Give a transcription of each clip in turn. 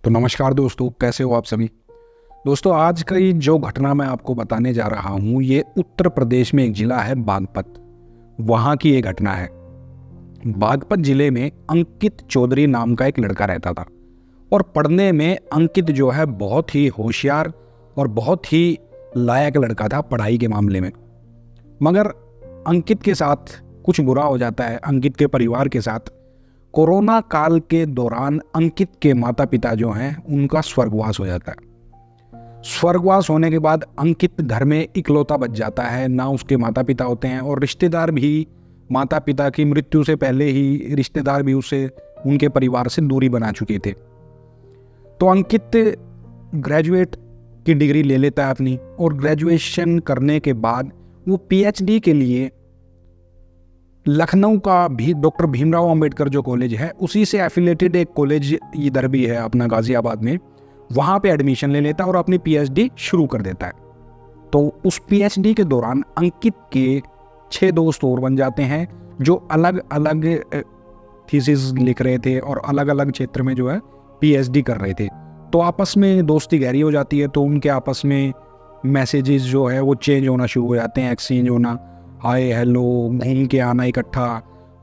तो नमस्कार दोस्तों, कैसे हो आप सभी। दोस्तों, आज की जो घटना मैं आपको बताने जा रहा हूँ ये उत्तर प्रदेश में एक ज़िला है बागपत। वहाँ की ये घटना है। बागपत ज़िले में अंकित चौधरी नाम का एक लड़का रहता था और पढ़ने में अंकित जो है बहुत ही होशियार और बहुत ही लायक लड़का था पढ़ाई के मामले में। मगर अंकित के साथ कुछ बुरा हो जाता है। अंकित के परिवार के साथ कोरोना काल के दौरान अंकित के माता पिता जो हैं उनका स्वर्गवास हो जाता है। स्वर्गवास होने के बाद अंकित घर में इकलौता बच जाता है, ना उसके माता पिता होते हैं और रिश्तेदार भी माता पिता की मृत्यु से पहले ही रिश्तेदार भी उससे उनके परिवार से दूरी बना चुके थे। तो अंकित ग्रेजुएट की डिग्री ले लेता है अपनी, और ग्रेजुएशन करने के बाद वो पीएचडी के लिए लखनऊ का भी डॉक्टर भीमराव अंबेडकर जो कॉलेज है उसी से एफिलेटेड एक कॉलेज इधर भी है अपना गाजियाबाद में, वहाँ पे एडमिशन ले लेता है और अपनी पीएचडी शुरू कर देता है। तो उस पीएचडी के दौरान अंकित के 6 दोस्त और बन जाते हैं जो अलग अलग थीसिस लिख रहे थे और अलग अलग क्षेत्र में जो है पीएचडी कर रहे थे। तो आपस में दोस्ती गहरी हो जाती है, तो उनके आपस में मैसेजेस जो है वो चेंज होना शुरू हो जाते हैं, एक्सचेंज होना, हाय हेलो, घूम के आना इकट्ठा।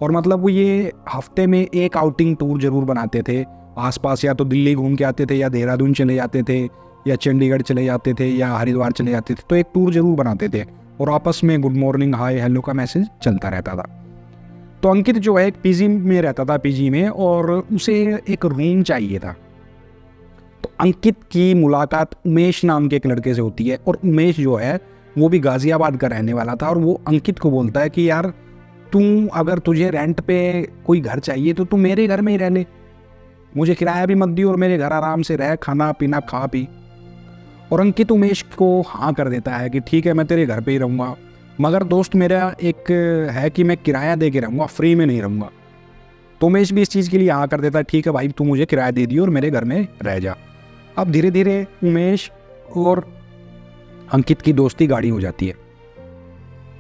और मतलब वो ये हफ्ते में एक आउटिंग टूर जरूर बनाते थे आसपास, या तो दिल्ली घूम के आते थे या देहरादून चले जाते थे या चंडीगढ़ चले जाते थे या हरिद्वार चले जाते थे। तो एक टूर जरूर बनाते थे और आपस में गुड मॉर्निंग हाय हेलो का मैसेज चलता रहता था। तो अंकित जो है एक पीजी में रहता था, पीजी में, और उसे एक रूम चाहिए था। तो अंकित की मुलाकात उमेश नाम के एक लड़के से होती है, और उमेश जो है वो भी गाजियाबाद का रहने वाला था। और वो अंकित को बोलता है कि यार अगर तुझे रेंट पे कोई घर चाहिए तो तू मेरे घर में ही रह ले, मुझे किराया भी मत दी और मेरे घर आराम से रह, खाना पीना खा पी। और अंकित उमेश को हाँ कर देता है कि ठीक है मैं तेरे घर पे ही रहूँगा, मगर दोस्त मेरा एक है कि मैं किराया दे के रहूँगा, फ्री में नहीं रहूँगा। तो उमेश भी इस चीज़ के लिए हाँ कर देता है, ठीक है भाई तू मुझे किराया दे दियो और मेरे घर में रह जा। अब धीरे धीरे उमेश और अंकित की दोस्ती गाढ़ी हो जाती है।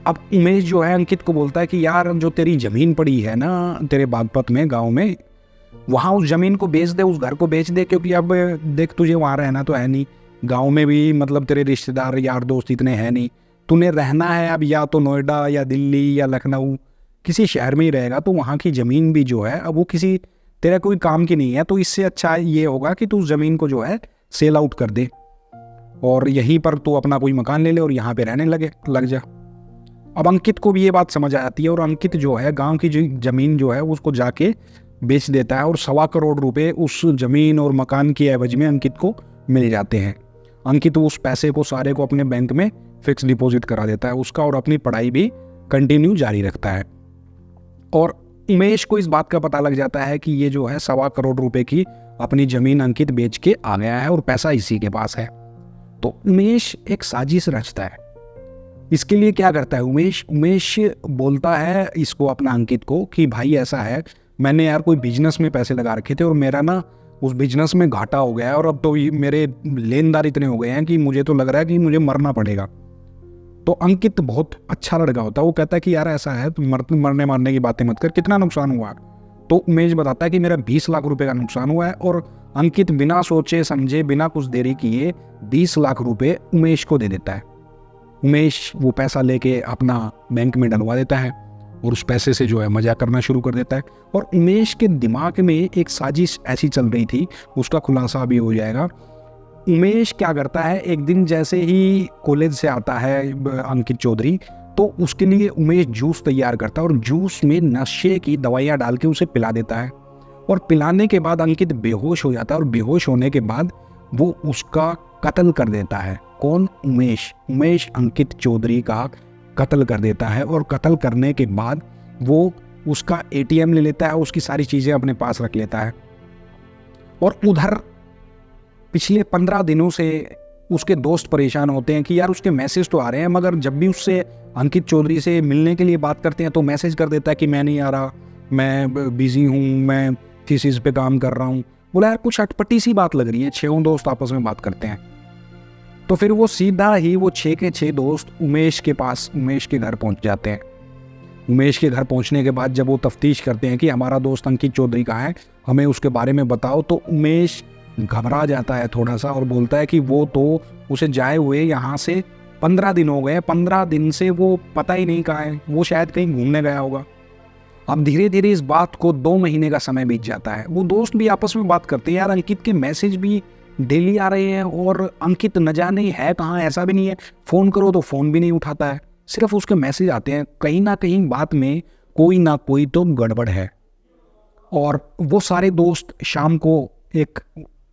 अब उमेश जो है अंकित को बोलता है कि यार जो तेरी ज़मीन पड़ी है ना तेरे बागपत में गांव में, वहाँ उस ज़मीन को बेच दे, उस घर को बेच दे, क्योंकि अब देख तुझे वहाँ रहना तो है नहीं, गांव में भी मतलब तेरे रिश्तेदार यार दोस्त इतने हैं नहीं, तूने रहना है अब या तो नोएडा या दिल्ली या लखनऊ किसी शहर में ही रहेगा, तो वहाँ की ज़मीन भी जो है अब वो किसी तेरा कोई काम की नहीं है। तो इससे अच्छा ये होगा कि तू उस ज़मीन को जो है सेल आउट कर दे और यहीं पर तू अपना कोई मकान ले ले और यहाँ पे रहने लग जा। अब अंकित को भी ये बात समझ आती है और अंकित जो है गांव की जो ज़मीन जो है उसको जाके बेच देता है और 1.25 करोड़ रुपए उस ज़मीन और मकान की एवज में अंकित को मिल जाते हैं। अंकित उस पैसे को सारे को अपने बैंक में फिक्स डिपॉजिट करा देता है उसका, और अपनी पढ़ाई भी कंटिन्यू जारी रखता है। और उमेश को इस बात का पता लग जाता है कि ये जो है 1.25 करोड़ रुपए की अपनी ज़मीन अंकित बेच के आ गया है और पैसा इसी के पास है। तो उमेश एक साजिश रचता है। इसके लिए क्या करता है उमेश बोलता है इसको अपना अंकित को कि भाई ऐसा है, मैंने यार कोई बिजनेस में पैसे लगा रखे थे और मेरा ना उस बिजनेस में घाटा हो गया है और अब तो मेरे लेनदार इतने हो गए हैं कि मुझे तो लग रहा है कि मुझे मरना पड़ेगा। तो अंकित बहुत अच्छा लड़का होता है, वो कहता है कि यार ऐसा है तुम मरने मारने की बातें मत कर, कितना नुकसान हुआ। तो उमेश बताता है कि मेरा 20 लाख रुपए का नुकसान हुआ है, और अंकित बिना सोचे समझे बिना कुछ देरी किए 20 लाख रुपए उमेश को दे देता है। उमेश वो पैसा लेके अपना बैंक में डलवा देता है और उस पैसे से जो है मजा करना शुरू कर देता है। और उमेश के दिमाग में एक साजिश ऐसी चल रही थी, उसका खुलासा भी हो जाएगा। उमेश क्या करता है, एक दिन जैसे ही कॉलेज से आता है अंकित चौधरी, तो उसके लिए उमेश जूस तैयार करता है और जूस में नशे की दवाइयाँ डाल के उसे पिला देता है। और पिलाने के बाद अंकित बेहोश हो जाता है, और बेहोश होने के बाद वो उसका कत्ल कर देता है। कौन? उमेश अंकित चौधरी का कत्ल कर देता है। और कत्ल करने के बाद वो उसका एटीएम ले लेता है, उसकी सारी चीज़ें अपने पास रख लेता है। और उधर पिछले 15 दिनों से उसके दोस्त परेशान होते हैं कि यार उसके मैसेज तो आ रहे हैं, मगर जब भी उससे अंकित चौधरी से मिलने के लिए बात करते हैं तो मैसेज कर देता है कि मैं नहीं आ रहा, मैं बिजी हूँ, मैं थीसिस पे काम कर रहा हूँ। बोला यार कुछ अटपटी सी बात लग रही है, 6 दोस्त आपस में बात करते हैं। तो फिर वो सीधा ही वो 6 के 6 दोस्त उमेश के पास, उमेश के घर पहुंच जाते हैं। उमेश के घर पहुंचने के बाद जब वो तफ्तीश करते हैं कि हमारा दोस्त अंकित चौधरी कहाँ है, हमें उसके बारे में बताओ, तो उमेश घबरा जाता है थोड़ा सा और बोलता है कि वो तो उसे जाए हुए यहाँ से 15 दिन हो गए, 15 दिन से वो पता ही नहीं कहाँ है, वो शायद कहीं घूमने गया होगा। अब धीरे धीरे इस बात को 2 महीने का समय बीत जाता है। वो दोस्त भी आपस में बात करते हैं, यार अंकित के मैसेज भी डेली आ रहे हैं और अंकित न जाने है कहाँ, ऐसा भी नहीं है, फ़ोन करो तो फ़ोन भी नहीं उठाता है, सिर्फ उसके मैसेज आते हैं। कहीं ना कहीं बात में कोई ना कोई तो गड़बड़ है। और वो सारे दोस्त शाम को एक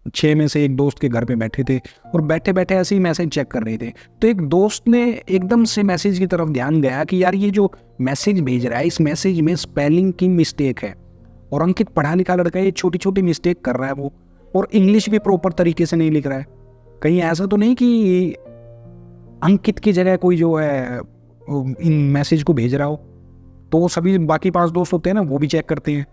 6 में से एक दोस्त के घर पे बैठे थे और बैठे बैठे ऐसे ही मैसेज चेक कर रहे थे। तो एक दोस्त ने एकदम से मैसेज की तरफ ध्यान गया कि यार ये जो मैसेज भेज रहा है, इस मैसेज में स्पेलिंग की मिस्टेक है। और अंकित पढ़ा लिखा लड़का है, ये छोटी छोटी मिस्टेक कर रहा है वो, और इंग्लिश भी प्रॉपर तरीके से नहीं लिख रहा है। कहीं ऐसा तो नहीं कि अंकित की जगह कोई जो है इन मैसेज को भेज रहा हो। तो सभी बाकी 5 दोस्त होते हैं ना, वो भी चेक करते हैं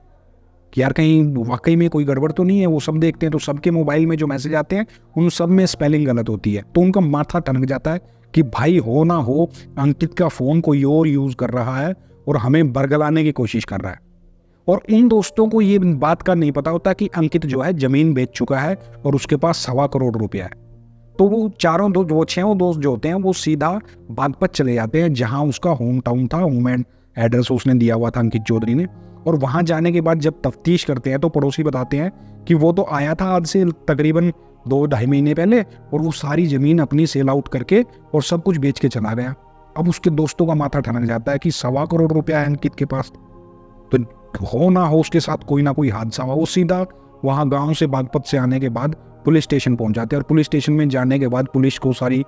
कि यार कहीं वाकई में कोई गड़बड़ तो नहीं है। वो सब देखते हैं तो सबके मोबाइल में जो मैसेज आते हैं उन सब में स्पेलिंग गलत होती है। तो उनका माथा टनक जाता है कि भाई हो ना हो अंकित का फ़ोन कोई और यूज़ कर रहा है और हमें बरगलाने की कोशिश कर रहा है। और इन दोस्तों को ये बात का नहीं पता होता कि अंकित जो है ज़मीन बेच चुका है और उसके पास 1.25 करोड़ रुपया है। तो वो चारों दोस्त, वो 6 दोस्त जो होते हैं, वो सीधा बागपत चले जाते हैं जहाँ उसका होम टाउन था, होम एड्रेस उसने दिया हुआ था अंकित चौधरी ने। और वहाँ जाने के बाद जब तफ्तीश करते हैं तो पड़ोसी बताते हैं कि वो तो आया था आज से तकरीबन 2-2.5 महीने पहले और वो सारी ज़मीन अपनी सेल आउट करके और सब कुछ बेच के चला गया। अब उसके दोस्तों का माथा ठनक जाता है कि 1.25 करोड़ रुपया है अंकित के पास, तो हो ना हो उसके साथ कोई ना कोई हादसा हुआ। वो सीधा वहाँ गाँव से बागपत से आने के बाद पुलिस स्टेशन पहुँच जाते हैं और पुलिस स्टेशन में जाने के बाद पुलिस को सारी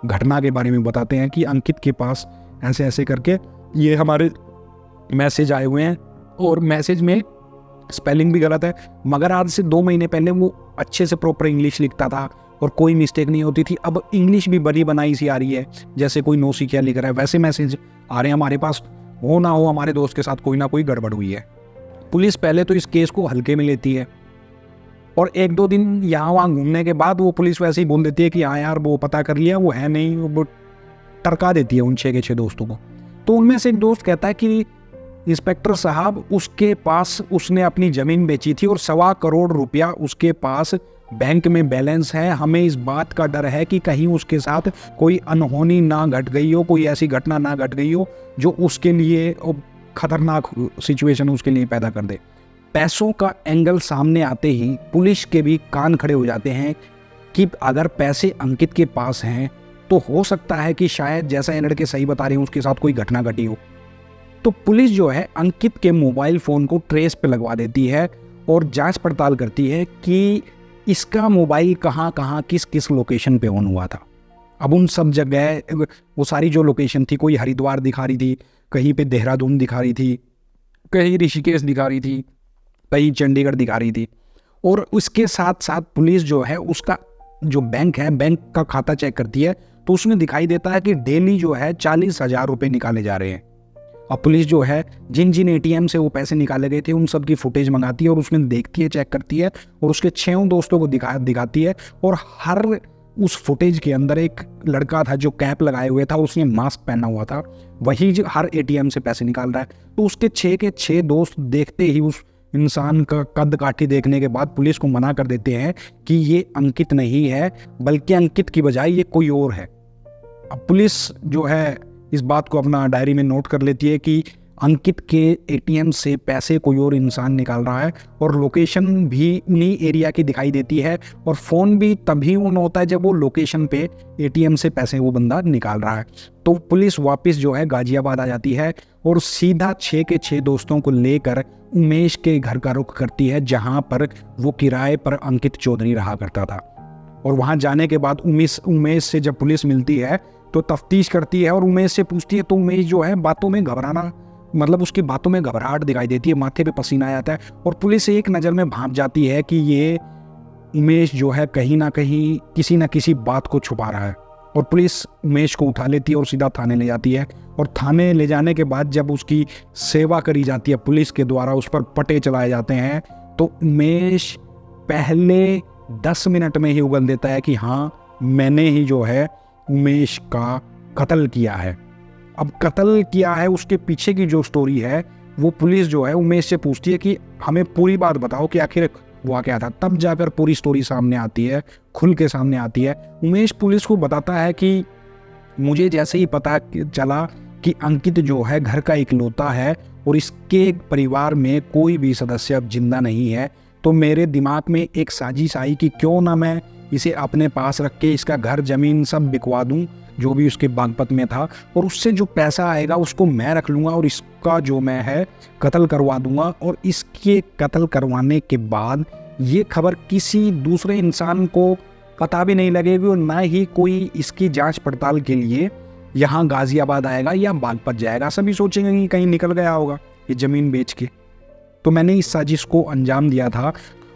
घटना के बारे में बताते हैं कि अंकित के पास ऐसे ऐसे करके ये हमारे मैसेज आए हुए हैं और मैसेज में स्पेलिंग भी गलत है, मगर आज से 2 महीने पहले वो अच्छे से प्रॉपर इंग्लिश लिखता था और कोई मिस्टेक नहीं होती थी। अब इंग्लिश भी बनी बनाई सी आ रही है, जैसे कोई नौसिखिया लिख रहा है वैसे मैसेज आ रहे हैं हमारे पास। हो ना हो हमारे दोस्त के साथ कोई ना कोई गड़बड़ हुई है। पुलिस पहले तो इस केस को हल्के में लेती है और 1-2 दिन यहाँ वहाँ घूमने के बाद वो पुलिस वैसे ही बोल देती है कि हाँ यार वो पता कर लिया, वो है नहीं, वो टरका देती है उन 6 के 6 दोस्तों को। तो उनमें से एक दोस्त कहता है कि इंस्पेक्टर साहब उसके पास उसने अपनी ज़मीन बेची थी और 1.25 करोड़ रुपया उसके पास बैंक में बैलेंस है। हमें इस बात का डर है कि कहीं उसके साथ कोई अनहोनी ना घट गई हो, कोई ऐसी घटना ना घट गई हो जो उसके लिए खतरनाक सिचुएशन उसके लिए पैदा कर दे। पैसों का एंगल सामने आते ही पुलिस के भी कान खड़े हो जाते हैं कि अगर पैसे अंकित के पास हैं तो हो सकता है कि शायद जैसा ये लड़के सही बता रहे हैं उसके साथ कोई घटना घटी हो। तो पुलिस जो है अंकित के मोबाइल फ़ोन को ट्रेस पे लगवा देती है और जांच पड़ताल करती है कि इसका मोबाइल कहाँ कहाँ किस किस लोकेशन पे ऑन हुआ था। अब उन सब जगह वो सारी जो लोकेशन थी, कोई हरिद्वार दिखा रही थी, कहीं पे देहरादून दिखा रही थी, कहीं ऋषिकेश दिखा रही थी, कहीं चंडीगढ़ दिखा रही थी। और उसके साथ साथ पुलिस जो है उसका जो बैंक है, बैंक का खाता चेक करती है तो उसमें दिखाई देता है कि डेली जो है 40,000 रुपये निकाले जा रहे हैं। अब पुलिस जो है जिन जिन एटीएम से वो पैसे निकाले गए थे उन सब की फुटेज मंगाती है और उसमें देखती है, चेक करती है और उसके 6 दोस्तों को दिखाती है। और हर उस फुटेज के अंदर एक लड़का था जो कैप लगाए हुए था, उसने मास्क पहना हुआ था, वही जो हर एटीएम से पैसे निकाल रहा है। तो उसके 6 के 6 दोस्त देखते ही उस इंसान का कद काठी देखने के बाद पुलिस को मना कर देते हैं कि ये अंकित नहीं है, बल्कि अंकित की बजाय ये कोई और है। अब पुलिस जो है इस बात को अपना डायरी में नोट कर लेती है कि अंकित के एटीएम से पैसे कोई और इंसान निकाल रहा है और लोकेशन भी उन्हीं एरिया की दिखाई देती है और फ़ोन भी तभी ऑन होता है जब वो लोकेशन पे एटीएम से पैसे वो बंदा निकाल रहा है। तो पुलिस वापस जो है गाजियाबाद आ जाती है और सीधा 6 के 6 दोस्तों को लेकर उमेश के घर का रुख करती है, जहाँ पर वो किराए पर अंकित चौधरी रहा करता था। और वहाँ जाने के बाद उमेश से जब पुलिस मिलती है तो तफ्तीश करती है और उमेश से पूछती है, तो उमेश जो है बातों में घबराना, मतलब उसकी बातों में घबराहट दिखाई देती है, माथे पे पसीना आ जाता है और पुलिस एक नज़र में भांप जाती है कि ये उमेश जो है कहीं ना कहीं किसी न किसी बात को छुपा रहा है। और पुलिस उमेश को उठा लेती है और सीधा थाने ले जाती है। और थाने ले जाने के बाद जब उसकी सेवा करी जाती है पुलिस के द्वारा, उस पर पटे चलाए जाते हैं, तो उमेश पहले 10 मिनट में ही उगल देता है कि हाँ मैंने ही जो है उमेश का कत्ल किया है। अब कत्ल किया है, उसके पीछे की जो स्टोरी है वो पुलिस जो है उमेश से पूछती है कि हमें पूरी बात बताओ कि आखिर हुआ क्या था। तब जाकर पूरी स्टोरी सामने आती है, खुल के सामने आती है। उमेश पुलिस को बताता है कि मुझे जैसे ही पता चला कि अंकित जो है घर का इकलौता है और इसके परिवार में कोई भी सदस्य अब जिंदा नहीं है, तो मेरे दिमाग में एक साजिश आई कि क्यों ना मैं इसे अपने पास रख के इसका घर ज़मीन सब बिकवा दूं जो भी उसके बागपत में था, और उससे जो पैसा आएगा उसको मैं रख लूँगा और इसका जो मैं है कत्ल करवा दूंगा। और इसके कत्ल करवाने के बाद ये खबर किसी दूसरे इंसान को पता भी नहीं लगेगी और ना ही कोई इसकी जांच पड़ताल के लिए यहाँ गाजियाबाद आएगा या बागपत जाएगा। सभी सोचेंगे कि कहीं निकल गया होगा ये ज़मीन बेच के। तो मैंने इस साजिश को अंजाम दिया था।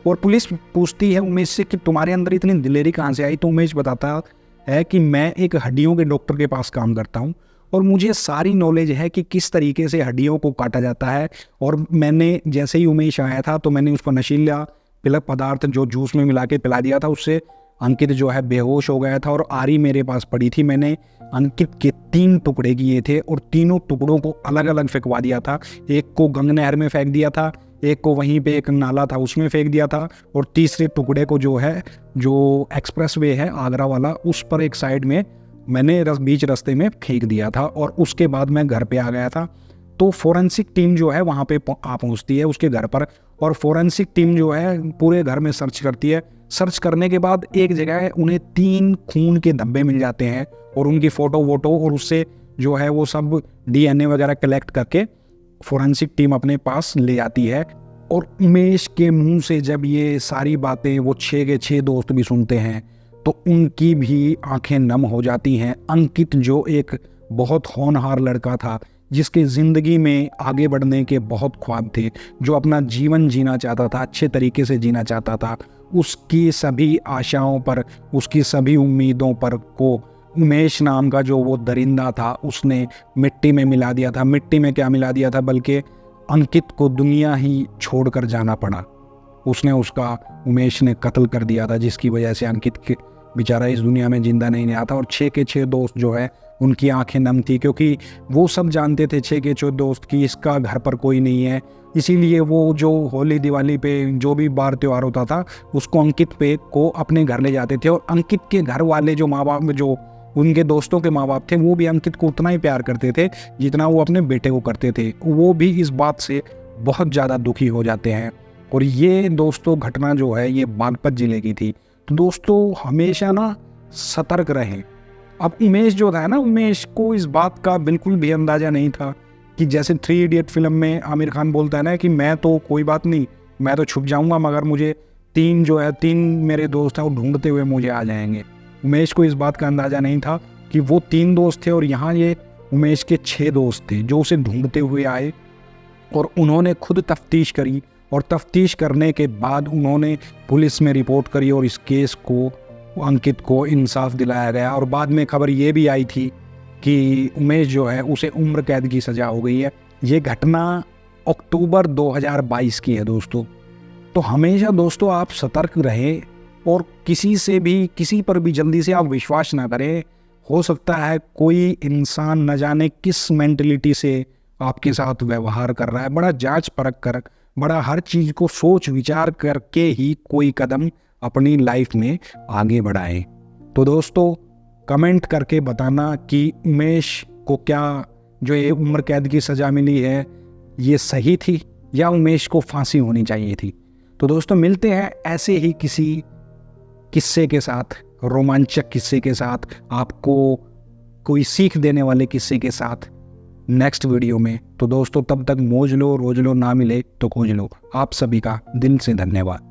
और पुलिस पूछती है उमेश से कि तुम्हारे अंदर इतनी दिलेरी कहाँ से आई। तो उमेश बताता है कि मैं एक हड्डियों के डॉक्टर के पास काम करता हूँ और मुझे सारी नॉलेज है कि किस तरीके से हड्डियों को काटा जाता है। और मैंने जैसे ही उमेश आया था तो मैंने उसको नशीला पिलक पदार्थ जो जूस में मिला के पिला दिया था, उससे अंकित जो है बेहोश हो गया था और आरी मेरे पास पड़ी थी। मैंने अंकित के 3 टुकड़े किए थे और तीनों टुकड़ों को अलग अलग फेंकवा दिया था। एक को गंग नहर में फेंक दिया था, एक को वहीं पे एक नाला था उसमें फेंक दिया था, और तीसरे टुकड़े को जो है जो एक्सप्रेसवे है आगरा वाला उस पर एक साइड में मैंने बीच रास्ते में फेंक दिया था। और उसके बाद मैं घर पे आ गया था। तो फोरेंसिक टीम जो है वहाँ पे पहुँचती है उसके घर पर, और फोरेंसिक टीम जो है पूरे घर में सर्च करती है। सर्च करने के बाद एक जगह उन्हें 3 खून के धब्बे मिल जाते हैं और उनकी फ़ोटो वोटो, और उससे जो है वो सब DNA वगैरह कलेक्ट करके फोरेंसिक टीम अपने पास ले आती है। और उमेश के मुंह से जब ये सारी बातें वो 6 के 6 दोस्त भी सुनते हैं तो उनकी भी आंखें नम हो जाती हैं। अंकित जो एक बहुत होनहार लड़का था, जिसके ज़िंदगी में आगे बढ़ने के बहुत ख्वाब थे, जो अपना जीवन जीना चाहता था, अच्छे तरीके से जीना चाहता था, उसकी सभी आशाओं पर, उसकी सभी उम्मीदों पर को उमेश नाम का जो वो दरिंदा था उसने मिट्टी में मिला दिया था। मिट्टी में क्या मिला दिया था, बल्कि अंकित को दुनिया ही छोड़कर जाना पड़ा। उसने उसका उमेश ने कत्ल कर दिया था, जिसकी वजह से अंकित के बेचारा इस दुनिया में जिंदा नहीं आता। और 6 के 6 दोस्त जो है उनकी आंखें नम थी, क्योंकि वो सब जानते थे 6 के 6 दोस्त कि इसका घर पर कोई नहीं है। इसीलिए वो जो होली दिवाली पे जो भी बार त्यौहार होता था उसको अंकित पे को अपने घर ले जाते थे। और अंकित के घर वाले जो माँ बाप, जो उनके दोस्तों के माँ बाप थे, वो भी अंकित को उतना ही प्यार करते थे जितना वो अपने बेटे को करते थे। वो भी इस बात से बहुत ज़्यादा दुखी हो जाते हैं। और ये दोस्तों घटना जो है ये बागपत ज़िले की थी। तो दोस्तों हमेशा ना सतर्क रहें। अब उमेश जो था ना, उमेश को इस बात का बिल्कुल भी अंदाज़ा नहीं था कि जैसे 3 इडियट फिल्म में आमिर खान बोलता है ना कि मैं तो कोई बात नहीं, मैं तो छुप जाऊंगा, मगर मुझे 3 मेरे दोस्त हैं वो ढूंढते हुए मुझे आ जाएंगे। उमेश को इस बात का अंदाज़ा नहीं था कि वो 3 दोस्त थे और यहाँ ये उमेश के 6 दोस्त थे जो उसे ढूंढते हुए आए। और उन्होंने खुद तफ्तीश करी और तफ्तीश करने के बाद उन्होंने पुलिस में रिपोर्ट करी और इस केस को अंकित को इंसाफ दिलाया गया। और बाद में खबर ये भी आई थी कि उमेश जो है उसे उम्र कैद की सज़ा हो गई है। ये घटना अक्टूबर 2022 की है दोस्तों। तो हमेशा दोस्तों आप सतर्क रहें और किसी पर भी जल्दी से आप विश्वास ना करें। हो सकता है कोई इंसान न जाने किस मेंटलिटी से आपके साथ व्यवहार कर रहा है। बड़ा जांच परख कर, बड़ा हर चीज़ को सोच विचार करके ही कोई कदम अपनी लाइफ में आगे बढ़ाएं। तो दोस्तों कमेंट करके बताना कि उमेश को क्या जो ये उम्र कैद की सज़ा मिली है ये सही थी या उमेश को फांसी होनी चाहिए थी। तो दोस्तों मिलते हैं ऐसे ही किसी किस्से के साथ, रोमांचक किस्से के साथ, आपको कोई सीख देने वाले किस्से के साथ नेक्स्ट वीडियो में। तो दोस्तों तब तक मौज लो, रोज लो, ना मिले तो खोज लो। आप सभी का दिल से धन्यवाद।